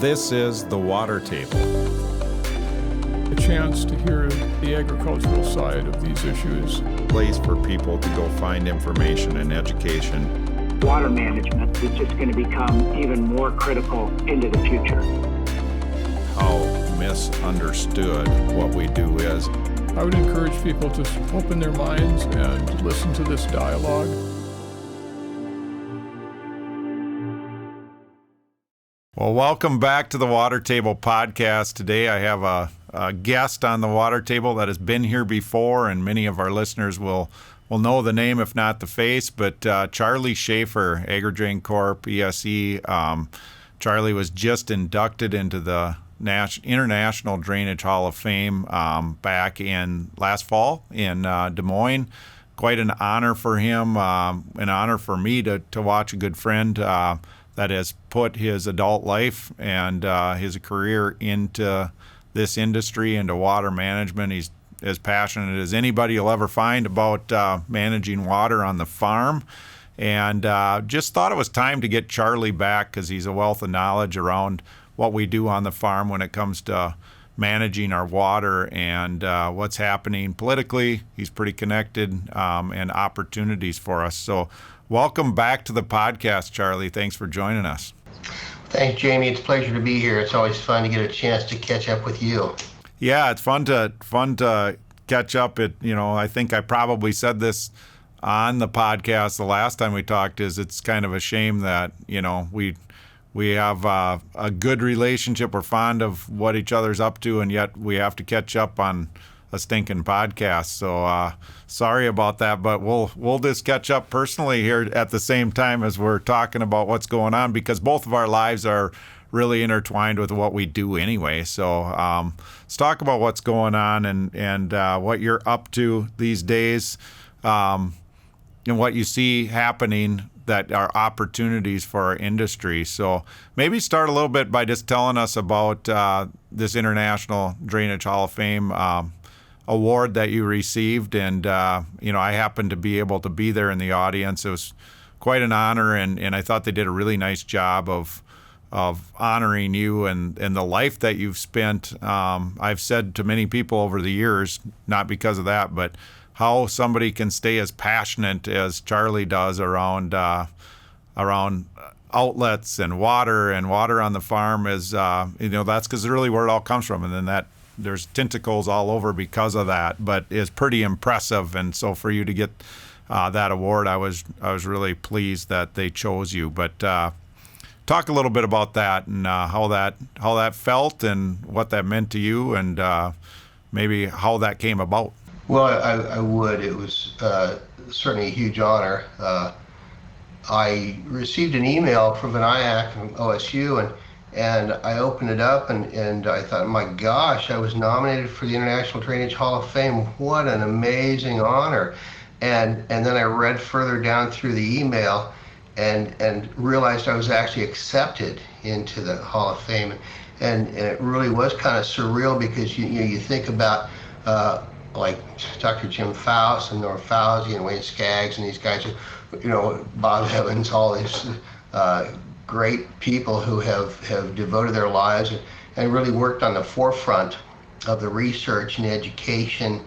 This is The Water Table. A chance to hear the agricultural side of these issues. A place for people to go find information and education. Water management is just going to become even more critical into the future. How misunderstood what we do is. I would encourage people to open their minds and listen to this dialogue. Well, welcome back to the Water Table podcast. Today I have a guest on the Water Table that has been here before, and many of our listeners will know the name, if not the face, but Charlie Schafer, Agri Drain Corp, ESE. Charlie was just inducted into the International Drainage Hall of Fame back in last fall in Des Moines. Quite an honor for him, an honor for me to watch a good friend that has put his adult life and his career into this industry, into water management. He's as passionate as anybody you'll ever find about managing water on the farm. And just thought it was time to get Charlie back because he's a wealth of knowledge around what we do on the farm when it comes to managing our water and what's happening politically. He's pretty connected and opportunities for us. So welcome back to the podcast, Charlie. Thanks for joining us. Thanks, Jamie. It's a pleasure to be here. It's always fun to get a chance to catch up with you. Yeah, it's fun to catch up. I think I probably said this on the podcast the last time we talked. It's kind of a shame that we have a good relationship. We're fond of what each other's up to, and yet we have to catch up on a stinking podcast. So sorry about that, but we'll just catch up personally here at the same time as we're talking about what's going on, because both of our lives are really intertwined with what we do anyway. So let's talk about what's going on and what you're up to these days, and what you see happening that are opportunities for our industry. So maybe start a little bit by just telling us about this International Drainage Hall of Fame award that you received. And, I happened to be able to be there in the audience. It was quite an honor, and I thought they did a really nice job of honoring you and the life that you've spent. I've said to many people over the years, not because of that, but how somebody can stay as passionate as Charlie does around outlets and water on the farm is, that's because really where it all comes from. And then that there's tentacles all over because of that, but it's pretty impressive. And so for you to get that award, I was really pleased that they chose you. But talk a little bit about that and how that felt and what that meant to you, and maybe how that came about. Well, I would. It was certainly a huge honor. I received an email from Vinayak from OSU, and I opened it up and I thought, my gosh, I was nominated for the International Drainage Hall of Fame. What an amazing honor. And then I read further down through the email and realized I was actually accepted into the Hall of Fame. And it really was kind of surreal, because you think about like Dr. Jim Faust and Norm Fauzi and Wayne Skaggs and these guys, Bob Evans, all these great people who have devoted their lives and really worked on the forefront of the research and education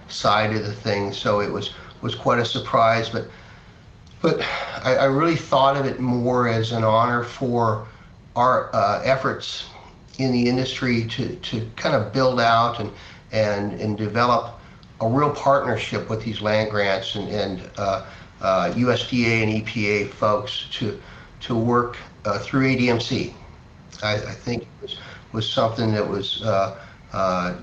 side of the thing. So it was quite a surprise, but I really thought of it more as an honor for our efforts in the industry to kind of build out and develop a real partnership with these land grants and USDA and EPA folks to work through ADMC. I think it was something that was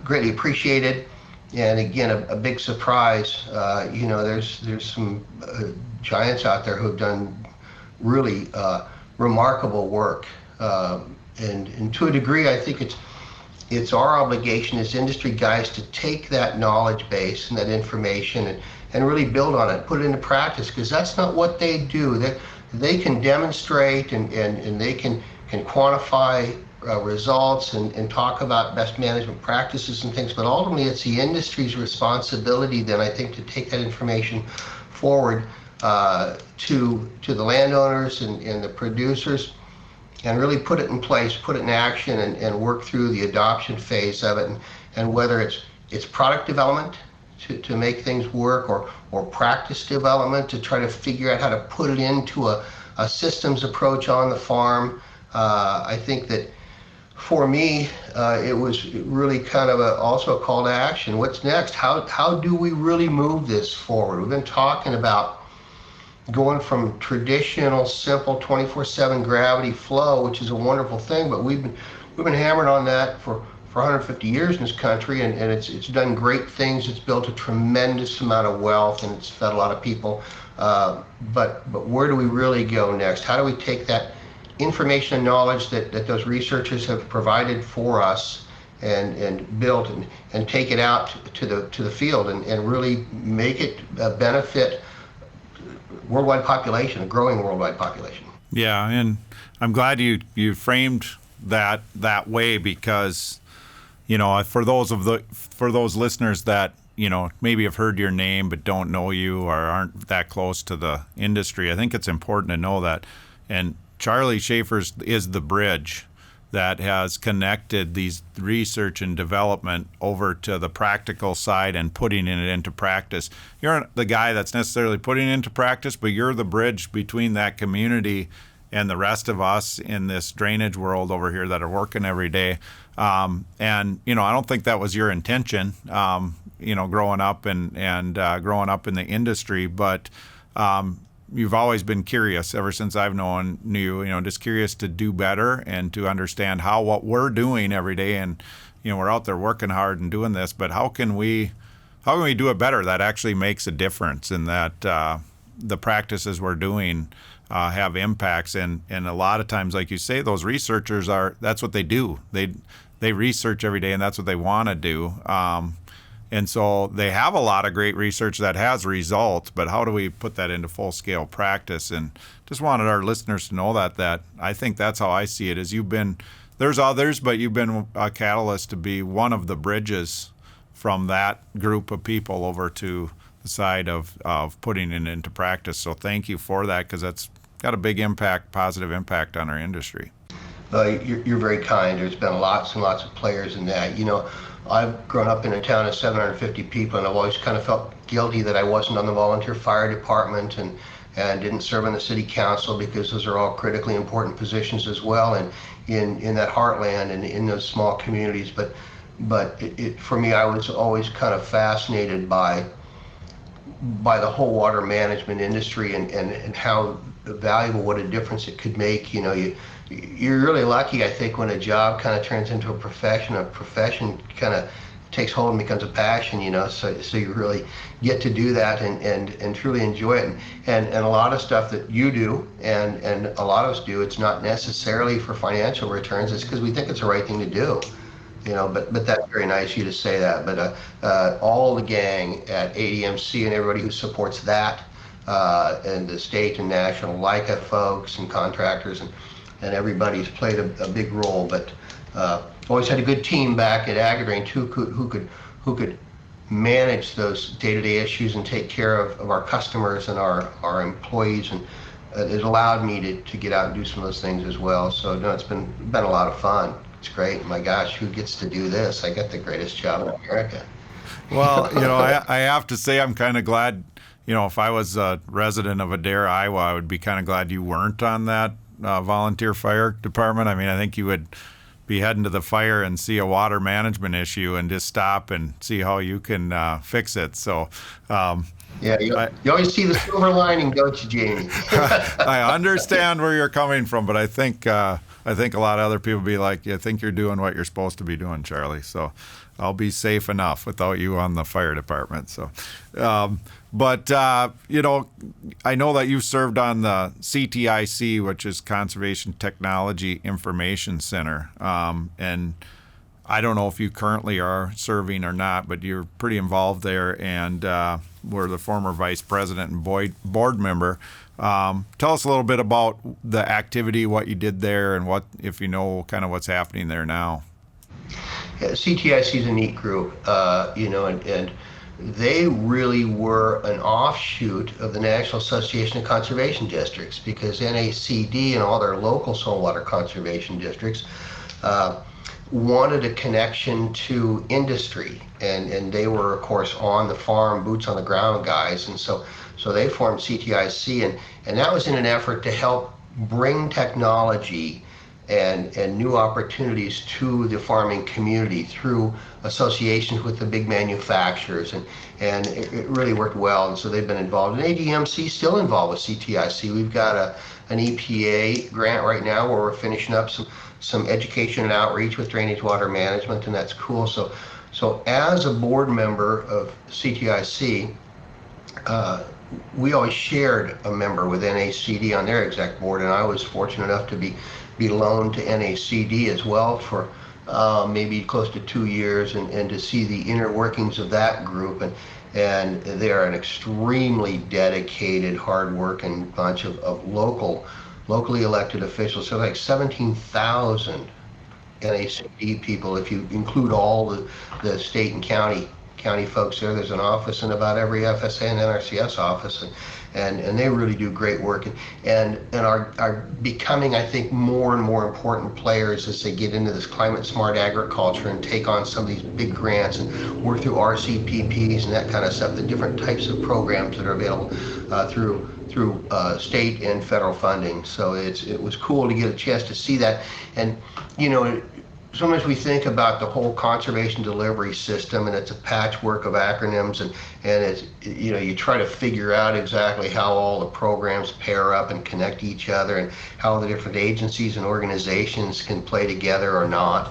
greatly appreciated, and again a big surprise. There's some giants out there who have done really remarkable work, and to a degree, I think it's our obligation as industry guys to take that knowledge base and that information and really build on it, put it into practice, because that's not what they do. They can demonstrate and they can quantify results and talk about best management practices and things, but ultimately it's the industry's responsibility then, I think, to take that information forward to the landowners and the producers and really put it in place, put it in action, and work through the adoption phase of it, and whether it's product development to make things work, or practice development to try to figure out how to put it into a systems approach on the farm. I think that for me, it was really kind of also a call to action. What's next? How do we really move this forward? We've been talking about going from traditional, simple 24/7 gravity flow, which is a wonderful thing, but we've been hammered on that for 150 years in this country, and it's done great things. It's built a tremendous amount of wealth, and it's fed a lot of people. But where do we really go next? How do we take that information and knowledge that those researchers have provided for us and built and take it out to the field and really make it benefit worldwide population, a growing worldwide population? Yeah, and I'm glad you framed that way, because for those listeners that maybe have heard your name but don't know you or aren't that close to the industry, I think it's important to know that. And Charlie Schafer is the bridge that has connected these research and development over to the practical side and putting it into practice. You're not the guy that's necessarily putting it into practice, but you're the bridge between that community and the rest of us in this drainage world over here that are working every day. And I don't think that was your intention, growing up and growing up in the industry, but you've always been curious ever since I've known you, just curious to do better and to understand what we're doing every day. And, we're out there working hard and doing this, but how can we do it better that actually makes a difference, and that the practices we're doing have impacts. And a lot of times, like you say, those researchers that's what they do. They research every day, and that's what they want to do. And so they have a lot of great research that has results, but how do we put that into full-scale practice? And just wanted our listeners to know that I think that's how I see it, is there's others, but you've been a catalyst to be one of the bridges from that group of people over to the side of putting it into practice. So thank you for that, because that's got a big impact, positive impact on our industry. You're very kind. There's been lots and lots of players in that. I've grown up in a town of 750 people, and I've always kind of felt guilty that I wasn't on the volunteer fire department and didn't serve on the city council, because those are all critically important positions as well, and in that heartland and in those small communities. But for me, I was always kind of fascinated by the whole water management industry and how valuable, what a difference it could make. You're really lucky, I think, when a job kind of turns into a profession kind of takes hold and becomes a passion, so you really get to do that and truly enjoy it. And a lot of stuff that you do and a lot of us do, it's not necessarily for financial returns, it's because we think it's the right thing to do. But that's very nice of you to say that. But all the gang at ADMC and everybody who supports that, and the state and national LICA folks and contractors and everybody's played a big role. But always had a good team back at Agri Drain too, who could manage those day-to-day issues and take care of our customers and our employees, and it allowed me to get out and do some of those things as well. So no, it's been a lot of fun. It's great. My gosh, who gets to do this? I got the greatest job in America. Well, I have to say I'm kind of glad, if I was a resident of Adair, Iowa, I would be kind of glad you weren't on that volunteer fire department. I mean, I think you would be heading to the fire and see a water management issue and just stop and see how you can fix it. So, yeah, you always see the silver lining, don't you, Jamie? I understand where you're coming from, but I think a lot of other people be like, I think you're doing what you're supposed to be doing, Charlie. So I'll be safe enough without you on the fire department. So, but I know that you've served on the CTIC, which is Conservation Technology Information Center. And I don't know if you currently are serving or not, but you're pretty involved there, and we're the former vice president and board member. Tell us a little bit about the activity, what you did there, and what, if you know, kind of what's happening there now. Yeah, CTIC is a neat group, and they really were an offshoot of the National Association of Conservation Districts, because NACD and all their local saltwater conservation districts wanted a connection to industry, and they were of course on the farm, boots on the ground guys, and so they formed CTIC, and that was in an effort to help bring technology and new opportunities to the farming community through associations with the big manufacturers, and it really worked well, and so they've been involved. And ADMC still involved with CTIC. We've got an EPA grant right now where we're finishing up some education and outreach with drainage water management, and that's cool. So as a board member of CTIC, we always shared a member with NACD on their exec board, and I was fortunate enough to be loaned to NACD as well for maybe close to 2 years, and to see the inner workings of that group, and they're an extremely dedicated, hard-working bunch of locally elected officials. So like 17,000 NACD people, if you include all the state and county folks there. There's an office in about every FSA and NRCS office, and they really do great work, and are becoming, I think, more and more important players as they get into this climate smart agriculture and take on some of these big grants and work through RCPPs and that kind of stuff, the different types of programs that are available through state and federal funding. So it was cool to get a chance to see that. And sometimes we think about the whole conservation delivery system, and it's a patchwork of acronyms, and it's, you try to figure out exactly how all the programs pair up and connect each other, and how the different agencies and organizations can play together or not.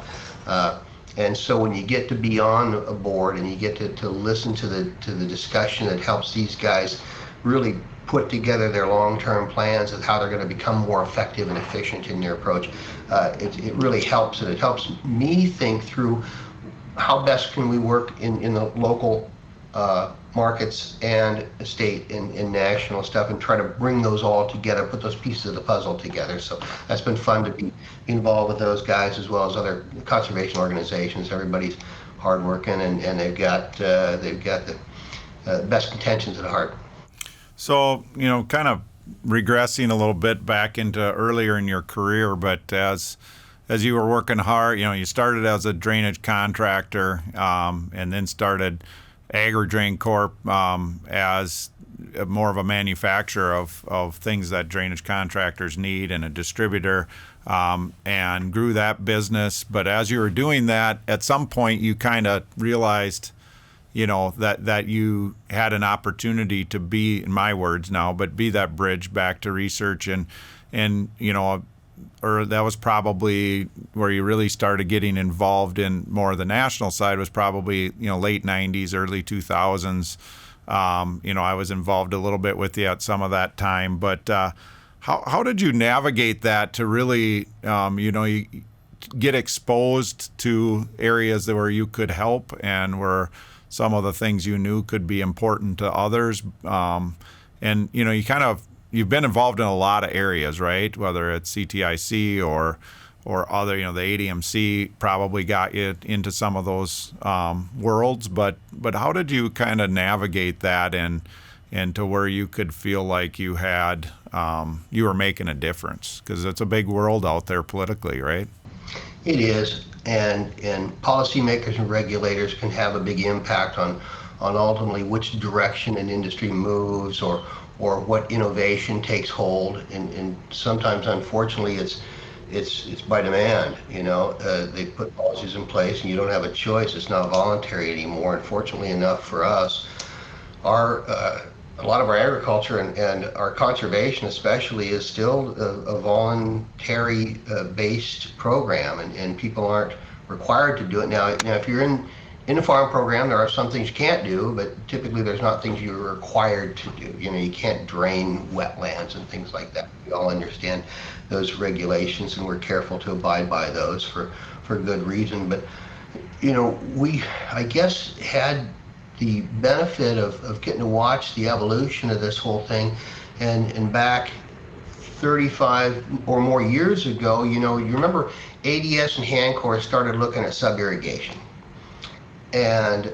And so when you get to be on a board and you get to listen to the discussion that helps these guys really put together their long-term plans of how they're going to become more effective and efficient in their approach, it really helps, and it helps me think through how best can we work in the local markets and state and national stuff, and try to bring those all together, put those pieces of the puzzle together. So that's been fun to be involved with those guys, as well as other conservation organizations. Everybody's hardworking, and they've got the best intentions at heart. So, kind of regressing a little bit back into earlier in your career, but as you were working hard, you started as a drainage contractor, and then started Agri Drain Corp as more of a manufacturer of things that drainage contractors need, and a distributor, and grew that business. But as you were doing that, at some point you kind of realized that you had an opportunity to be, in my words now, but be that bridge back to research, and or that was probably where you really started getting involved in more of the national side, was probably late 90s, early 2000s. I was involved a little bit with you at some of that time, but how did you navigate that to really you get exposed to areas where you could help, and where some of the things you knew could be important to others, and you've been involved in a lot of areas, right? Whether it's CTIC or other, the ADMC probably got you into some of those worlds. But how did you kind of navigate that and to where you could feel like you had you were making a difference? Because it's a big world out there politically, right? It is, and policymakers and regulators can have a big impact on ultimately which direction an industry moves, or what innovation takes hold, and sometimes, unfortunately, it's by demand. They put policies in place, and you don't have a choice. It's not voluntary anymore. And fortunately enough for us, a lot of our agriculture and our conservation especially is still a voluntary based program, and people aren't required to do it. Now if you're in a farm program, there are some things you can't do, but typically there's not things you're required to do. You can't drain wetlands and things like that. We all understand those regulations, and we're careful to abide by those for good reason. But we, I guess, had the benefit of getting to watch the evolution of this whole thing, and back 35 or more years ago, you remember ADS and Hancor started looking at sub-irrigation, and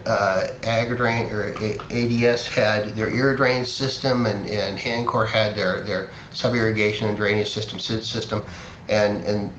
Agri Drain or ADS had their irridrain system, and Hancor had their sub-irrigation and drainage system, and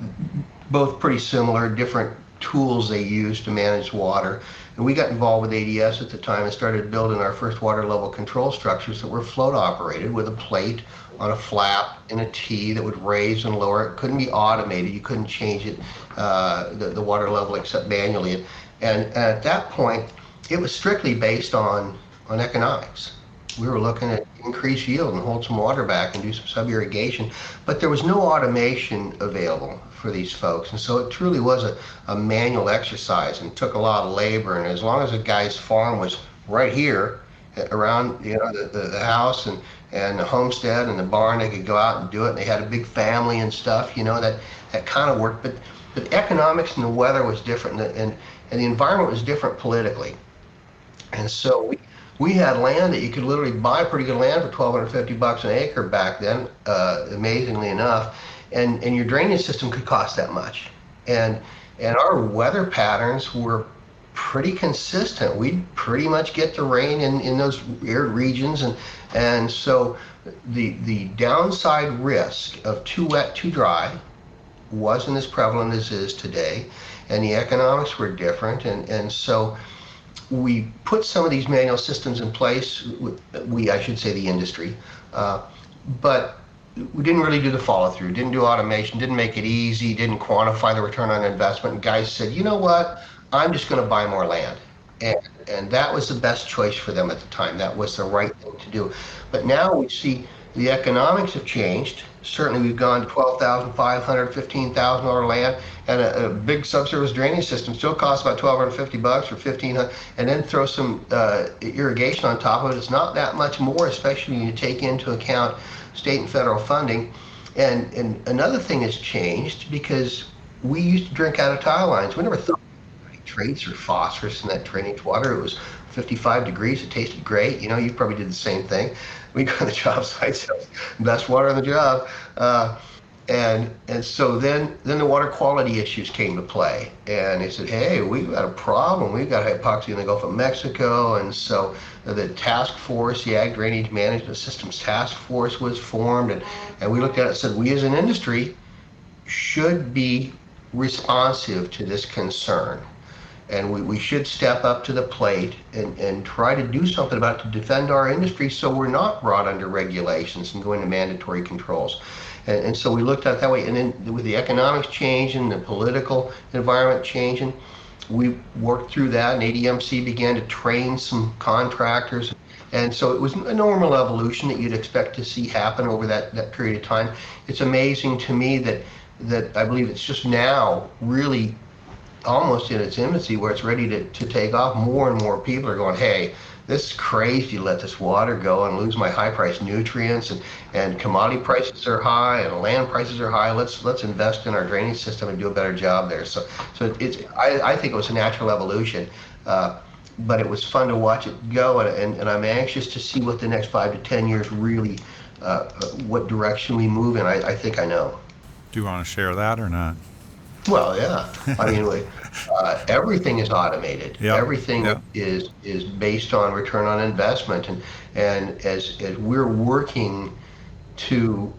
both pretty similar, different tools they use to manage water. And we got involved with ADS at the time and started building our first water level control structures that were float operated with a plate on a flap in a T that would raise and lower. It couldn't be automated. You couldn't change it, the water level except manually. And at that point, it was strictly based on economics. We were looking at increase yield and hold some water back and do some sub-irrigation, but there was no automation available for these folks. And so it truly was a manual exercise and took a lot of labor. And as long as a guy's farm was right here around, the house and the homestead and the barn, they could go out and do it. And they had a big family and stuff, that kind of worked. But the economics and the weather was different, and the environment was different politically. And so we had land that you could literally buy pretty good land for $1,250 an acre back then, amazingly enough, and your drainage system could cost that much. And our weather patterns were pretty consistent. We'd pretty much get the rain in those arid regions, and so the downside risk of too wet, too dry wasn't as prevalent as it is today, and the economics were different, and so we put some of these manual systems in place. I should say the industry, but we didn't really do the follow through, didn't do automation, didn't make it easy, didn't quantify the return on investment. And guys said, you know what, I'm just going to buy more land. And that was the best choice for them at the time. That was the right thing to do. But now we see the economics have changed. Certainly we've gone to $12,500, $15,000 land, and a big subsurface drainage system still costs about $1,250 or $1,500, and then throw some irrigation on top of it. It's not that much more, especially when you take into account state and federal funding. And another thing has changed, because we used to drink out of tile lines. We never thought trace or phosphorus in that drainage water. It was 55 degrees. It tasted great. You probably did the same thing. We go to the job site, best water on the job. And so then the water quality issues came to play. And they said, hey, we've got a problem. We've got hypoxia in the Gulf of Mexico. And so the task force, the Ag Drainage Management Systems Task Force was formed. And we looked at it and said, we as an industry should be responsive to this concern. And we should step up to the plate and try to do something about it to defend our industry, so we're not brought under regulations and going to mandatory controls. And so we looked at it that way. And then with the economics changing, the political environment changing, we worked through that, and ADMC began to train some contractors. And so it was a normal evolution that you'd expect to see happen over that period of time. It's amazing to me that I believe it's just now really almost in its infancy, where it's ready to take off. More and more people are going, hey, this is crazy to let this water go and lose my high price nutrients, and commodity prices are high and land prices are high. Let's invest in our drainage system and do a better job there. So I think it was a natural evolution, but it was fun to watch it go, and I'm anxious to see what the next 5 to 10 years really, what direction we move in. I think I know. Do you want to share that or not? Well, yeah. I mean, everything is automated. Yep. Everything Yep. is based on return on investment, and as we're working to,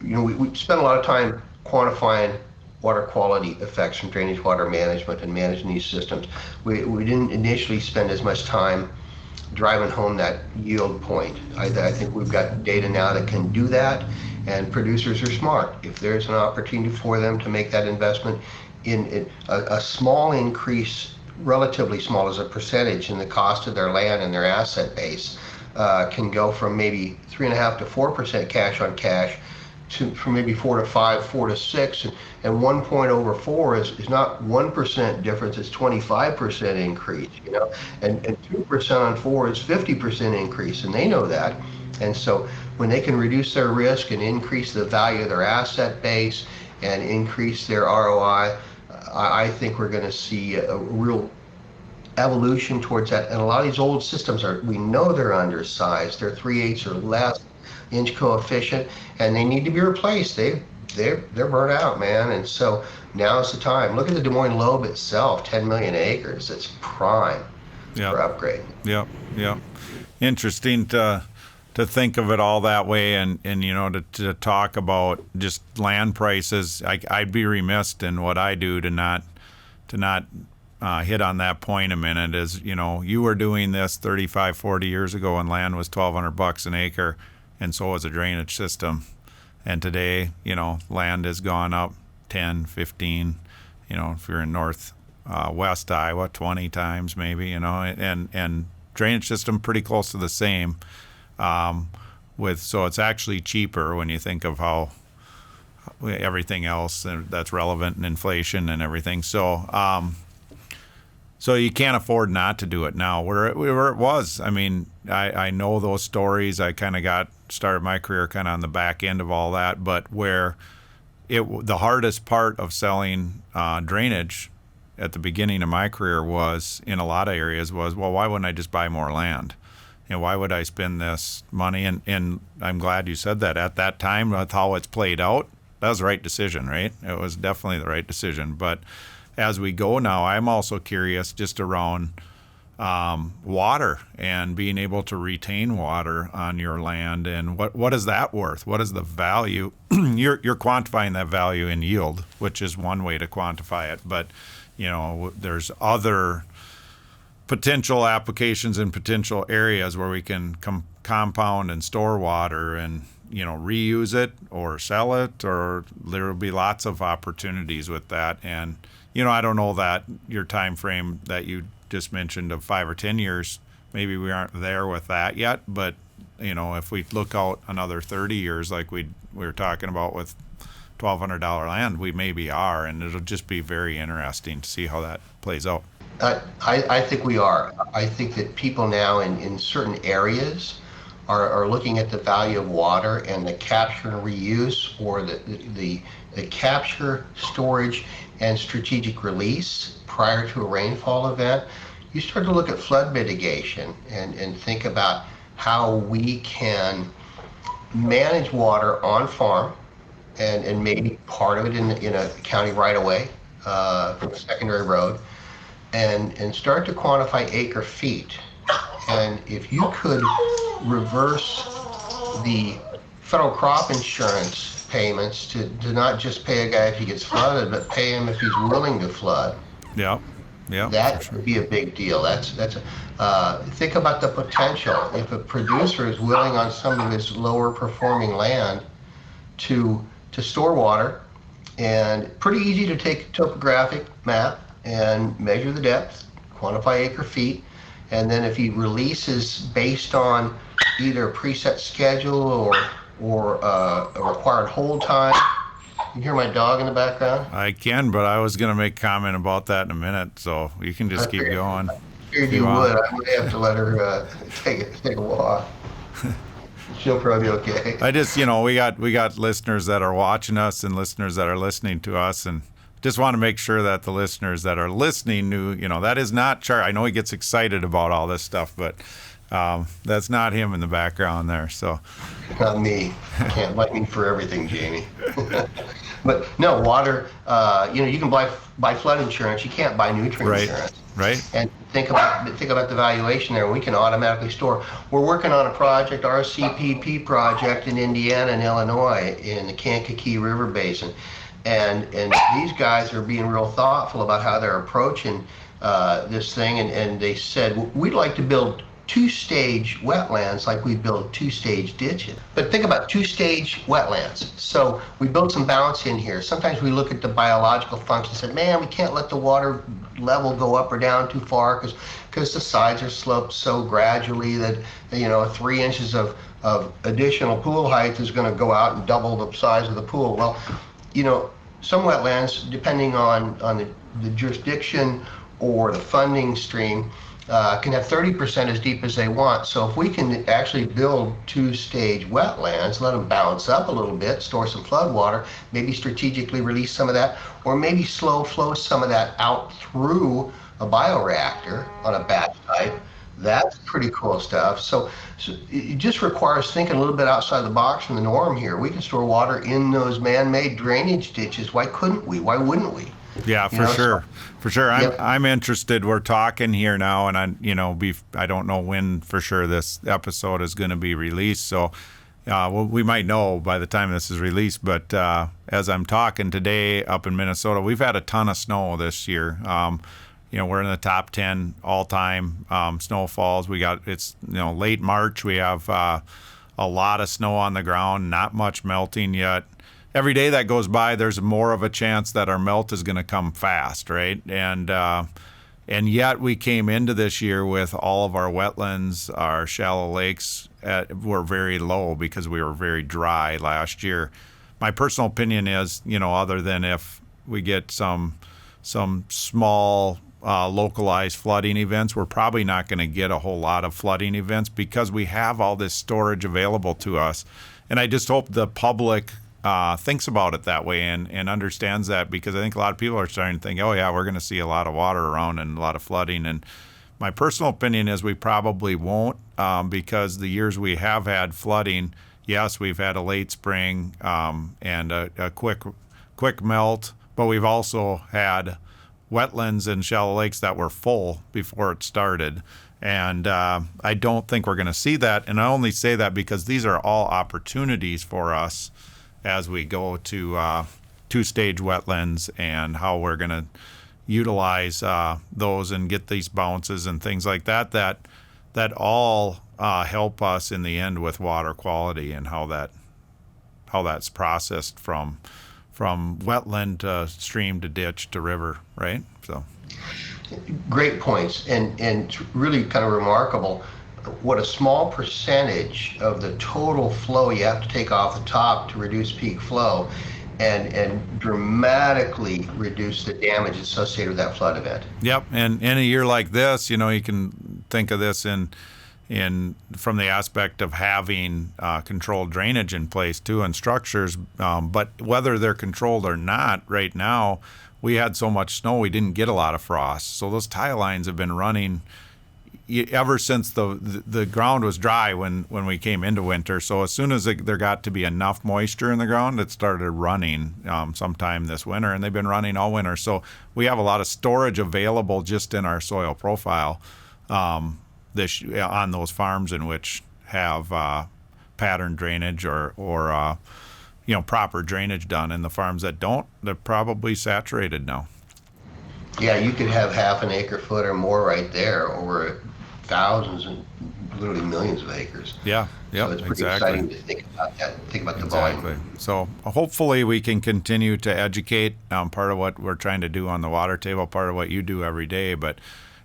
we spend a lot of time quantifying water quality effects from drainage water management and managing these systems. We didn't initially spend as much time driving home that yield point. I think we've got data now that can do that. And producers are smart. If there's an opportunity for them to make that investment in a small increase, relatively small as a percentage in the cost of their land and their asset base, can go from maybe 3.5% to 4% cash on cash from maybe 4 to 5, 4 to 6, and 1 point over 4 is not 1% difference, it's 25% increase, and 2% on 4 is 50% increase, and they know that. And so when they can reduce their risk and increase the value of their asset base and increase their ROI, I think we're going to see a real evolution towards that. And a lot of these old systems we know they're undersized. They're 3/8 or less inch coefficient, and they need to be replaced. They're burnt out, man. And so now's the time. Look at the Des Moines Lobe itself, 10 million acres. It's prime. Yep. for upgrade. Yep. Yep. Interesting to think of it all that way, and you know, to talk about just land prices. I'd be remiss in what I do to not hit on that point a minute. Is, you know, you were doing this 35, 40 years ago when land was $1,200 an acre, and so was a drainage system. And today, you know, land has gone up 10, 15, you know, if you're in west Iowa, 20 times maybe, you know, and drainage system pretty close to the same. So it's actually cheaper when you think of how everything else that's relevant and inflation and everything. So you can't afford not to do it now. Where it was, I mean, I know those stories. I kind of started my career kind of on the back end of all that, but where the hardest part of selling drainage at the beginning of my career was, in a lot of areas, was, well, why wouldn't I just buy more land? You know, why would I spend this money? And I'm glad you said that. At that time, with how it's played out, that was the right decision, right? It was definitely the right decision. But as we go now, I'm also curious just around water and being able to retain water on your land, and what is that worth? What is the value? You're quantifying that value in yield, which is one way to quantify it. But, you know, there's other potential applications and potential areas where we can compound and store water and, you know, reuse it or sell it, or there will be lots of opportunities with that. And, you know, I don't know that your time frame that you just mentioned of 5 or 10 years, maybe we aren't there with that yet, but, you know, if we look out another 30 years like we were talking about with $1,200 land, we maybe are, and it'll just be very interesting to see how that plays out. I think we are. I think that people now in certain areas are looking at the value of water and the capture and reuse, or the capture, storage, and strategic release prior to a rainfall event. You start to look at flood mitigation and think about how we can manage water on farm, and maybe part of it in a county right away from a secondary road, and start to quantify acre feet. And if you could reverse the federal crop insurance payments to not just pay a guy if he gets flooded, but pay him if he's willing to flood. Yeah. That would be a big deal. Think about the potential. If a producer is willing on some of his lower performing land to store water, and pretty easy to take a topographic map and measure the depth, quantify acre feet, and then if he releases based on either a preset schedule or a required hold time. You hear my dog in the background? I can, but I was going to make a comment about that in a minute, so you can just keep going. I figured you would. I might have to let her take a walk. She'll probably be okay. I just, you know, we got listeners that are watching us and listeners that are listening to us, and just want to make sure that the listeners that are listening knew, you know, that is not Char. I know he gets excited about all this stuff, but that's not him in the background there. So, not me. Can't like me for everything, Jamie. But no, water. You know, you can buy flood insurance. You can't buy nutrient insurance. Right. And think about the valuation there. We can automatically store. We're working on a project, our CPP project in Indiana and Illinois in the Kankakee River Basin. And these guys are being real thoughtful about how they're approaching this thing, and they said, we'd like to build 2-stage wetlands like we build 2-stage ditches. But think about 2-stage wetlands. So we built some balance in here. Sometimes we look at the biological function and say, man, we can't let the water level go up or down too far because the sides are sloped so gradually that, you know, 3 inches of additional pool height is going to go out and double the size of the pool. Well, you know, some wetlands, depending on the jurisdiction or the funding stream, can have 30% as deep as they want. So if we can actually build 2-stage wetlands, let them bounce up a little bit, store some flood water, maybe strategically release some of that, or maybe slow flow some of that out through a bioreactor on a batch type, that's pretty cool stuff. So it just requires thinking a little bit outside the box from the norm here. We can store water in those man-made drainage ditches. Why couldn't we? Why wouldn't we? Yeah, You for know, sure, for sure. Yep. I'm interested. We're talking here now, and I don't know when for sure this episode is going to be released. So, well, we might know by the time this is released. But as I'm talking today up in Minnesota, we've had a ton of snow this year. We're in the top 10 all-time snowfalls. It's late March. We have a lot of snow on the ground. Not much melting yet. Every day that goes by, there's more of a chance that our melt is going to come fast, right? And yet we came into this year with all of our wetlands, our shallow lakes were very low because we were very dry last year. My personal opinion is, other than if we get some small localized flooding events, we're probably not going to get a whole lot of flooding events because we have all this storage available to us. And I just hope the public thinks about it that way and understands that, because I think a lot of people are starting to think, oh yeah, we're going to see a lot of water around and a lot of flooding. And my personal opinion is we probably won't, because the years we have had flooding, yes, we've had a late spring and a quick melt, but we've also had wetlands and shallow lakes that were full before it started. And I don't think we're going to see that. And I only say that because these are all opportunities for us as we go to two-stage wetlands and how we're going to utilize those and get these bounces and things like that that all help us in the end with water quality and how that's processed from wetland to stream to ditch to river, right? So Great points, and it's really kind of remarkable what a small percentage of the total flow you have to take off the top to reduce peak flow and dramatically reduce the damage associated with that flood event. Yep, and in a year like this, you can think of this in from the aspect of having controlled drainage in place too, and structures, but whether they're controlled or not, right now we had so much snow we didn't get a lot of frost, so those tile lines have been running ever since the ground was dry when we came into winter. So as soon as there got to be enough moisture in the ground, it started running sometime this winter, and they've been running all winter. So we have a lot of storage available just in our soil profile on those farms in which have pattern drainage or proper drainage done. And the farms that don't, they're probably saturated now. Yeah, you could have half an acre foot or more right there over thousands and literally millions of acres. Yeah, so it's pretty exciting to think about that. Think about the volume. So hopefully we can continue to educate. Part of what we're trying to do on the water table, part of what you do every day, but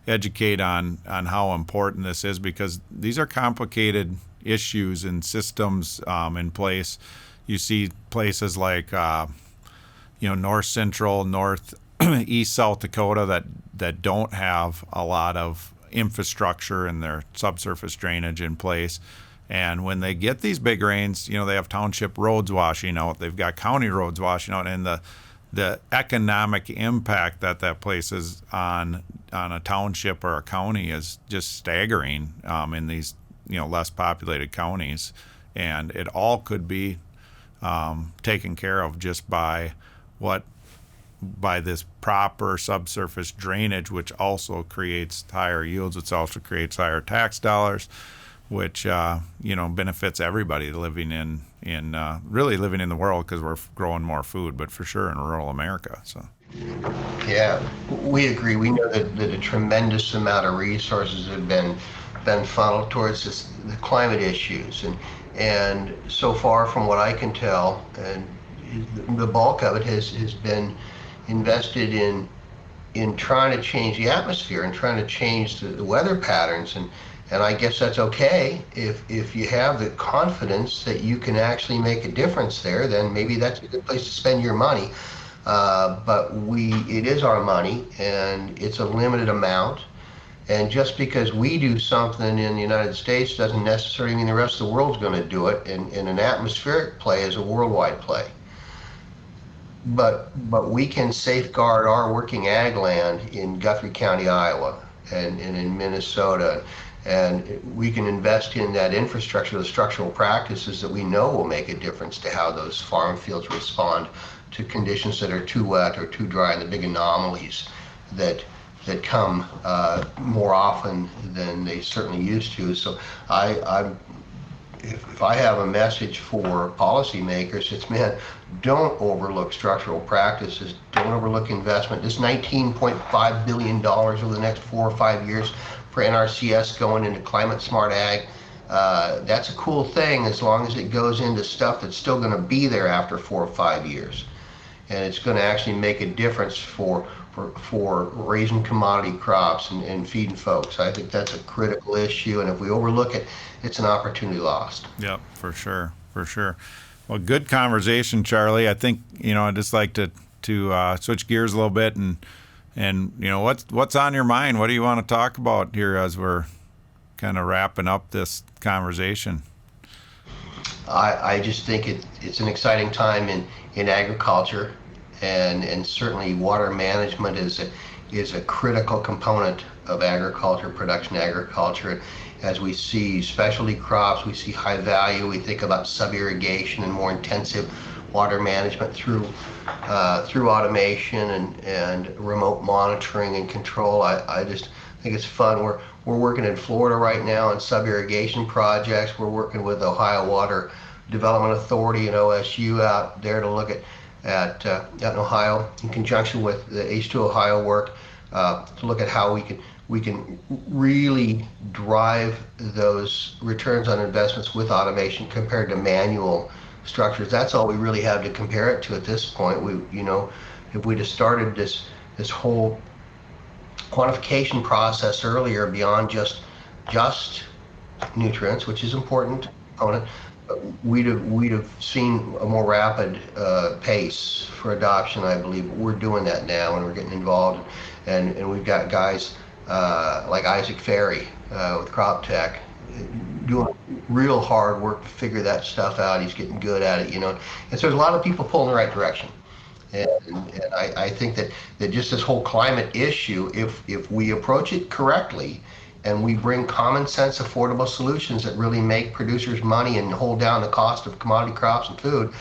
educate on how important this is, because these are complicated issues and systems in place. You see places like north central, north east South Dakota that don't have a lot of infrastructure in their subsurface drainage in place, and when they get these big rains, they have township roads washing out, they've got county roads washing out, and the economic impact that places on a township or a county is just staggering in these less populated counties, and it all could be taken care of just by this proper subsurface drainage, which also creates higher yields. It also creates higher tax dollars, which benefits everybody living in really living in the world, because we're growing more food, but for sure in rural America. So yeah, we agree. We know that a tremendous amount of resources have been funneled towards the climate issues, and so far from what I can tell, and the bulk of it has been invested in trying to change the atmosphere and trying to change the weather patterns, and I guess that's okay if you have the confidence that you can actually make a difference there. Then maybe that's a good place to spend your money. But it is our money, and it's a limited amount. And just because we do something in the United States doesn't necessarily mean the rest of the world's going to do it. And an atmospheric play is a worldwide play. But we can safeguard our working ag land in Guthrie County, Iowa, and in Minnesota, and we can invest in that infrastructure, the structural practices that we know will make a difference to how those farm fields respond to conditions that are too wet or too dry, and the big anomalies that come more often than they certainly used to. So if I have a message for policymakers, it's, man, don't overlook structural practices. Don't overlook investment. This $19.5 billion over the next 4 or 5 years for NRCS going into climate smart ag. That's a cool thing as long as it goes into stuff that's still going to be there after 4 or 5 years. And it's going to actually make a difference for raising commodity crops and feeding folks. I think that's a critical issue, and if we overlook it, it's an opportunity lost. Yep, for sure. Well, good conversation, Charlie. I think, I'd just like to switch gears a little bit and what's on your mind? What do you want to talk about here as we're kind of wrapping up this conversation? I just think it's an exciting time in agriculture, and certainly water management is a critical component of agriculture, production agriculture. As we see specialty crops, we see high value, we think about sub-irrigation and more intensive water management through automation and remote monitoring and control. I just think it's fun. We're working in Florida right now on sub-irrigation projects. We're working with Ohio Water Development Authority and OSU out there to look at out in Ohio in conjunction with the H2 Ohio work to look at how we can really drive those returns on investments with automation compared to manual structures. That's all we really have to compare it to at this point. If we'd have started this whole quantification process earlier beyond just nutrients, which is important component, we'd have seen a more rapid pace for adoption, I believe. We're doing that now, and we're getting involved, and we've got guys like Isaac Ferry with Crop Tech doing real hard work to figure that stuff out. He's getting good at it, and so there's a lot of people pulling in the right direction. And I think that just this whole climate issue, if we approach it correctly and we bring common sense, affordable solutions that really make producers money and hold down the cost of commodity crops and food,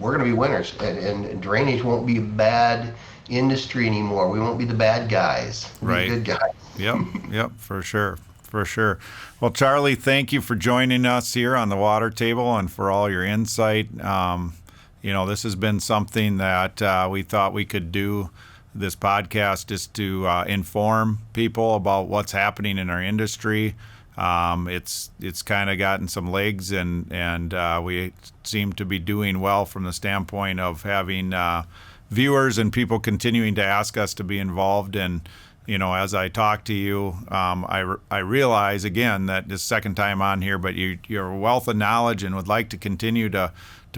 we're going to be winners. And drainage won't be a bad industry anymore. We won't be the bad guys. We'll be good guys. Yep, for sure. Well, Charlie, thank you for joining us here on the Water Table and for all your insight. This has been something that we thought we could do this podcast just to inform people about what's happening in our industry. It's kind of gotten some legs, and we seem to be doing well from the standpoint of having viewers and people continuing to ask us to be involved. And as I talk to you, I realize again that this second time on here, but you're a wealth of knowledge and would like to continue to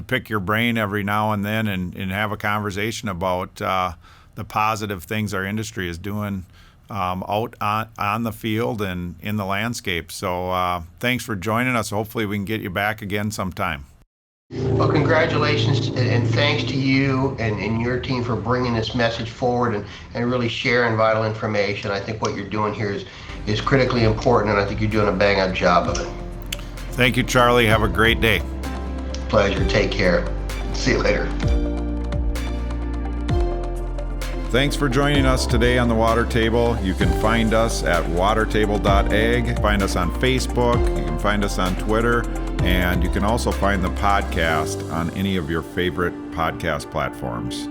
pick your brain every now and then and have a conversation about the positive things our industry is doing out on the field and in the landscape. So thanks for joining us. Hopefully we can get you back again sometime. Well, congratulations and thanks to you and your team for bringing this message forward and really sharing vital information. I think what you're doing here is critically important, and I think you're doing a bang-up job of it. Thank you, Charlie. Have a great day. Pleasure. Take care. See you later. Thanks for joining us today on the Water Table. You can find us at watertable.ag. Find us on Facebook. You can find us on Twitter. And you can also find the podcast on any of your favorite podcast platforms.